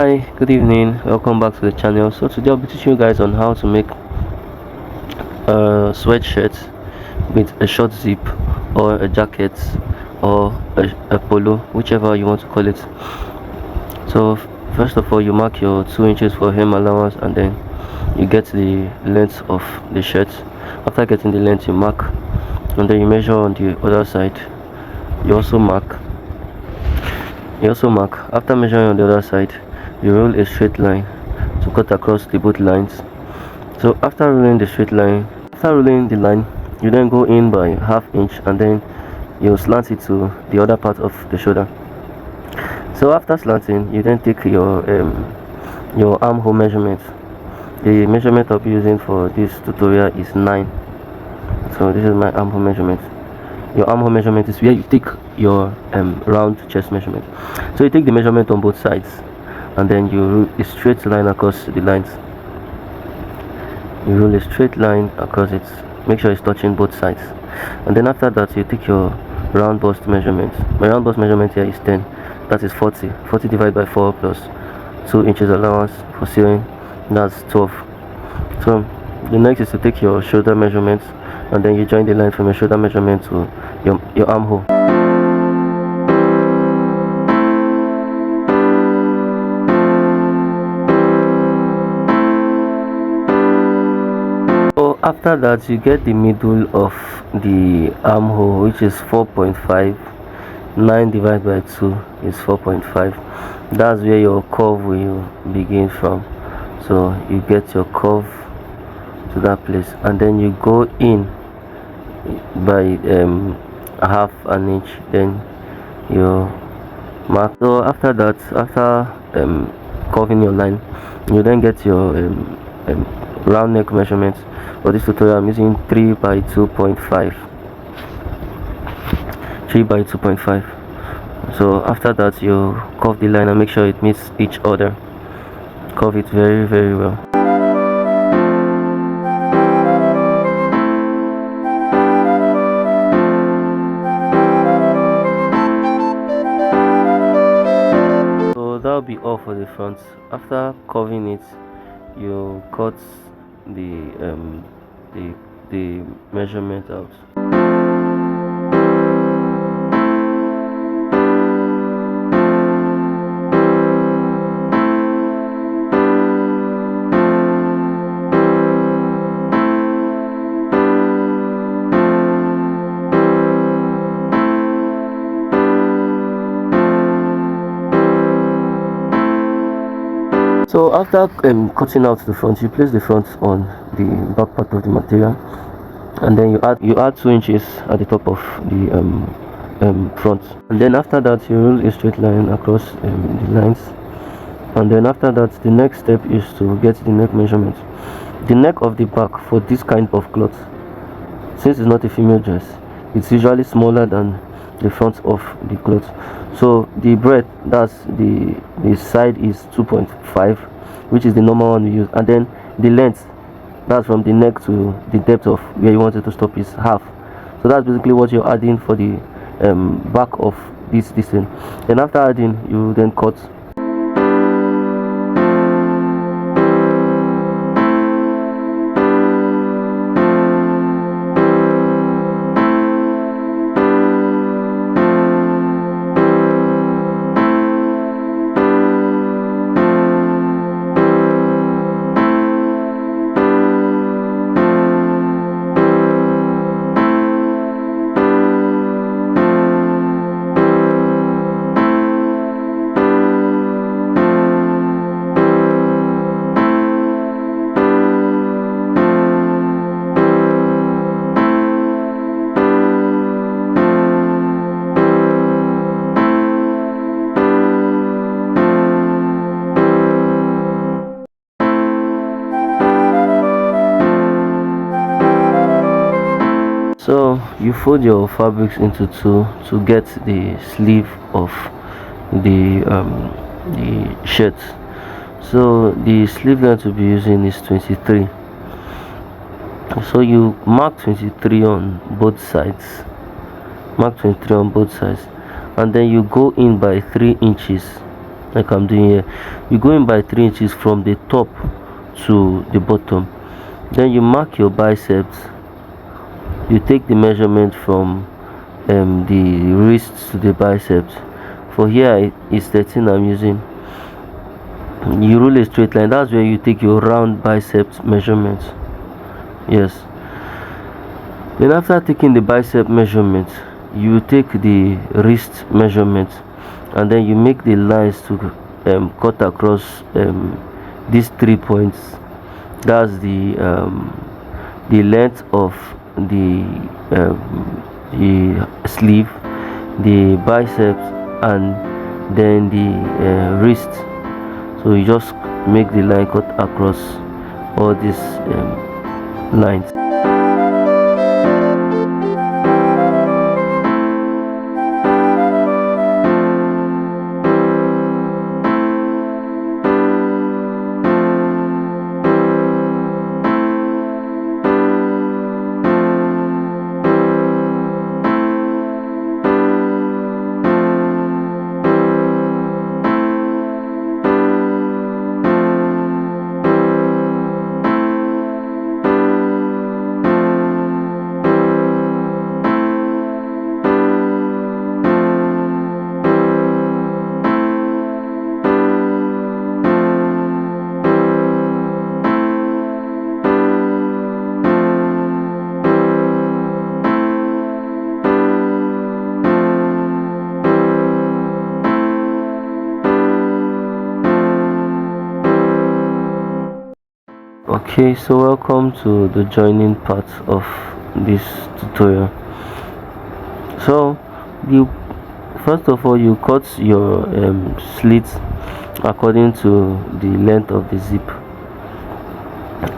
Hi, good evening. Welcome back to the channel. So today I'll be teaching you guys on how to make a sweatshirt with a short zip or a jacket or a polo, whichever you want to call it. So first of all, you mark your 2 inches for hem allowance, and then you get the length of the shirt. After getting the length, you mark, and then you measure on the other side. You also mark. After measuring on the other side, you roll a straight line to cut across the both lines. So after rolling the line, you then go in by ½ inch, and then you slant it to the other part of the shoulder. So after slanting, you then take your armhole measurement. The measurement I'll be using for this tutorial is 9. So this is my armhole measurement. Your armhole measurement is where you take your round chest measurement. So you take the measurement on both sides, and then you roll a straight line across the lines. You roll a straight line across it. Make sure it's touching both sides, and then after that you take your round bust measurement. My round bust measurement here is 10. That is 40 divided by 4 plus 2 inches allowance for sewing. That's 12. So the next is to take your shoulder measurement, and then you join the line from your shoulder measurement to your armhole. So after that, you get the middle of the armhole, which is 4.5. 9 divided by 2 is 4.5. That's where your curve will begin from. So you get your curve to that place, and then you go in by ½ an inch, then you mark. So after that, after curving your line, you then get your round neck measurement. For this tutorial I'm using 3 by 2.5. So after that, you curve the line and make sure it meets each other. Curve it very well. So that'll be all for the front. After curving it, you cut the measurement out. So after cutting out the front, you place the front on the back part of the material, and then you add 2 inches at the top of the front, and then after that you roll a straight line across the lines, and then after that the next step is to get the neck measurement. The neck of the back for this kind of cloth, since it's not a female dress, it's usually smaller than the front of the cloth. So the breadth, that's the side, is 2.5, which is the normal one we use, and then the length, that's from the neck to the depth of where you want it to stop, is half. So that's basically what you're adding for the back of this thing. Then after adding, you then cut. So you fold your fabrics into two to get the sleeve of the shirt. So the sleeve length to be using is 23. So you mark 23 on both sides. And then you go in by 3 inches like I'm doing here. You go in by 3 inches from the top to the bottom, then you mark your biceps. You take the measurement from the wrist to the biceps. For here it's 13 I'm using. You roll a straight line. That's where you take your round biceps measurement. Yes, then after taking the bicep measurement, you take the wrist measurement, and then you make the lines to cut across these 3 points. That's the length of the sleeve, the biceps, and then the wrist. So you just make the line cut across all these lines. Okay, so welcome to the joining part of this tutorial. So you first of all you cut your slit according to the length of the zip,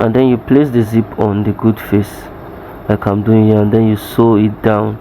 and then you place the zip on the good face like I'm doing here, and then you sew it down.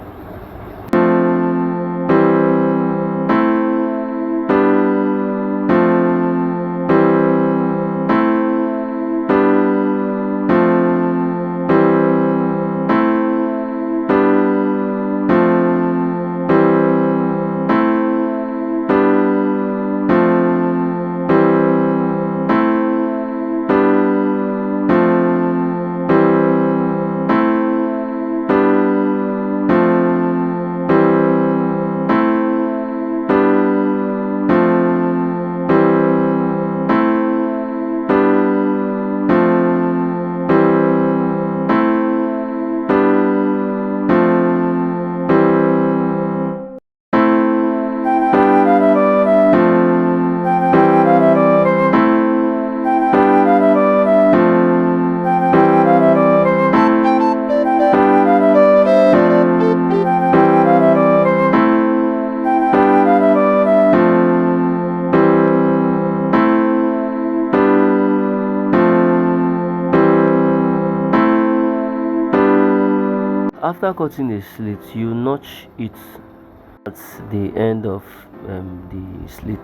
After cutting the slit, you notch it at the end of the slit.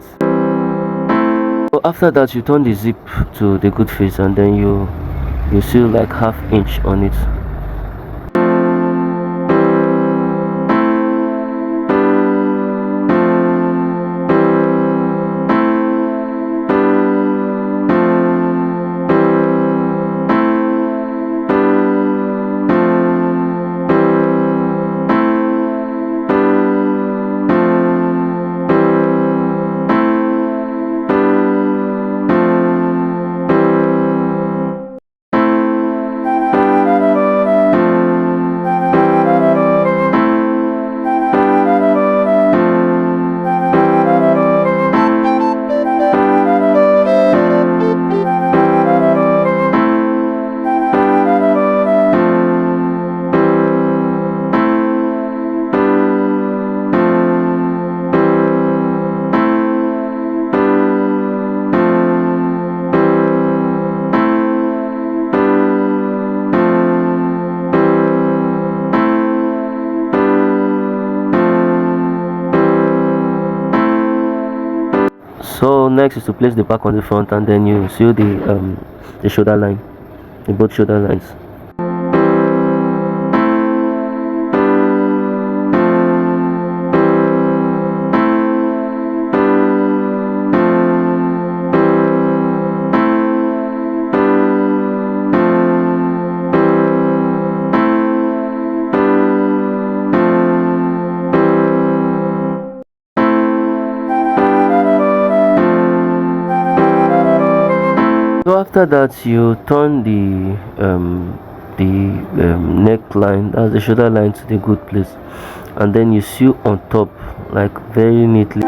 So after that, you turn the zip to the good face, and then you sew like ½ inch on it. So next is to place the back on the front, and then you sew the shoulder line, the both shoulder lines. So after that, you turn the neckline, that's the shoulder line, to the good place, and then you sew on top, like very neatly.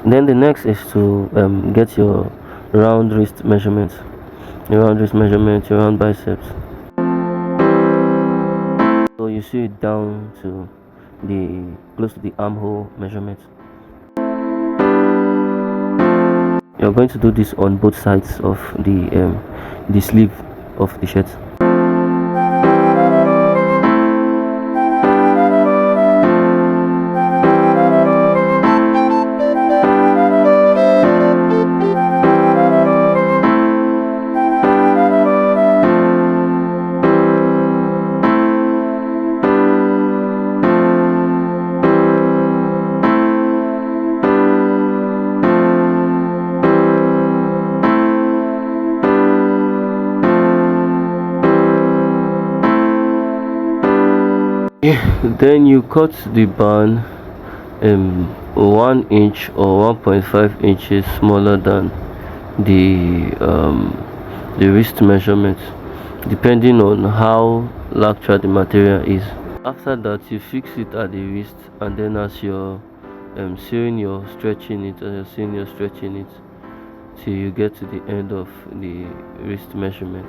Then the next is to get your round wrist measurements, your round biceps. So you sew it down to the close to the armhole measurement. You're going to do this on both sides of the sleeve of the shirt. Then you cut the band 1 inch or 1.5 inches smaller than the wrist measurement, depending on how lateral the material is. After that, you fix it at the wrist, and then as you're sewing, you're stretching it, till you get to the end of the wrist measurement.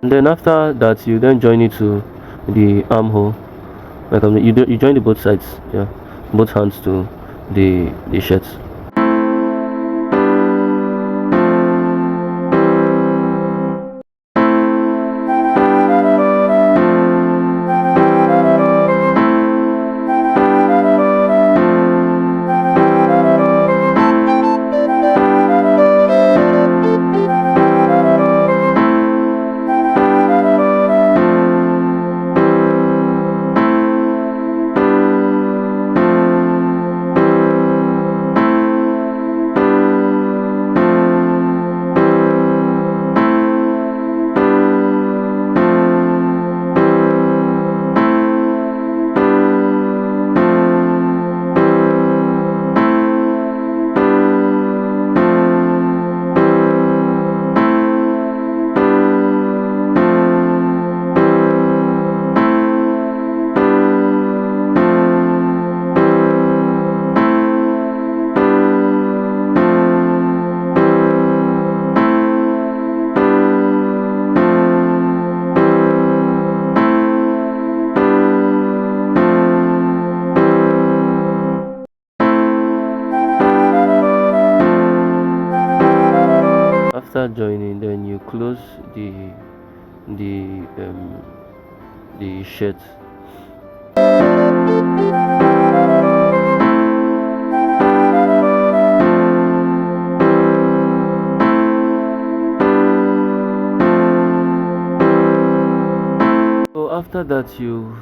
And then after that, you then join it to the armhole, like you join the both sides, yeah, both hands to the shirt. After joining, then you close the um the shirt. So after that, you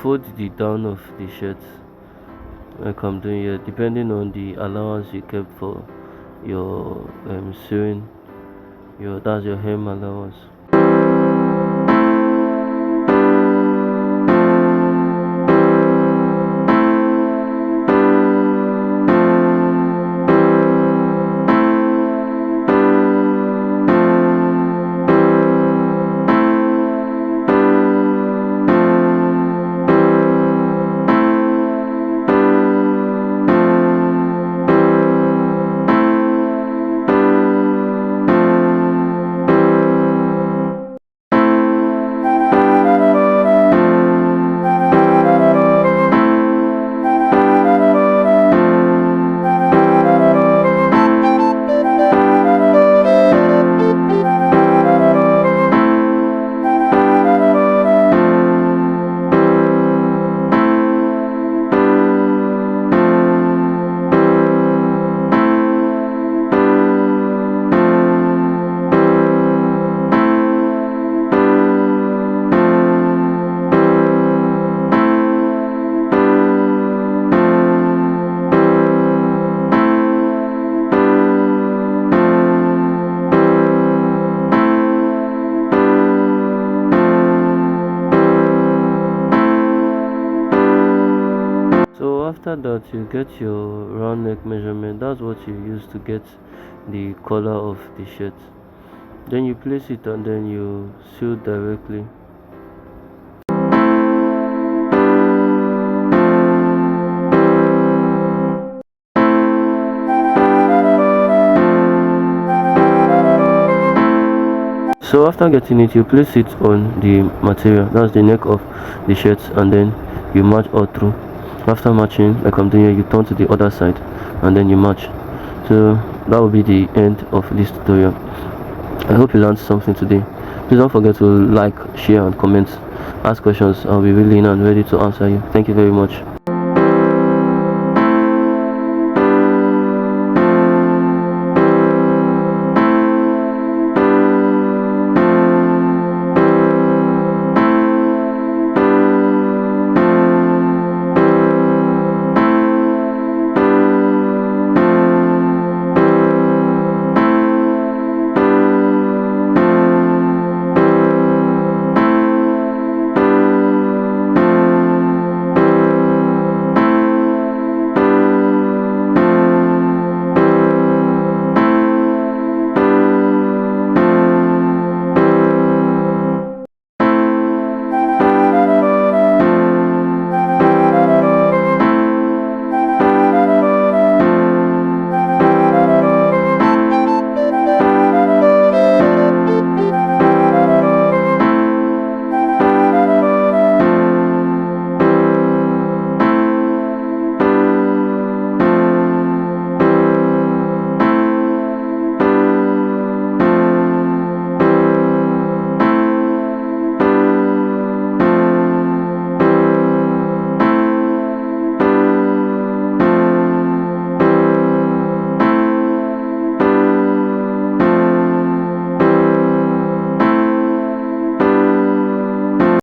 fold the down of the shirt, like I'm doing here, depending on the allowance you kept for your sewing, that's your hem allowance. So after that, you get your round neck measurement. That's what you use to get the color of the shirt. Then you place it and then you sew directly. So after getting it, you place it on the material, that's the neck of the shirt, and then you match all through. After matching, like I'm doing here, you turn to the other side and then you match. So that will be the end of this tutorial. I hope you learned something today. Please don't forget to like, share and comment. Ask questions. I'll be willing and ready to answer you. Thank you very much.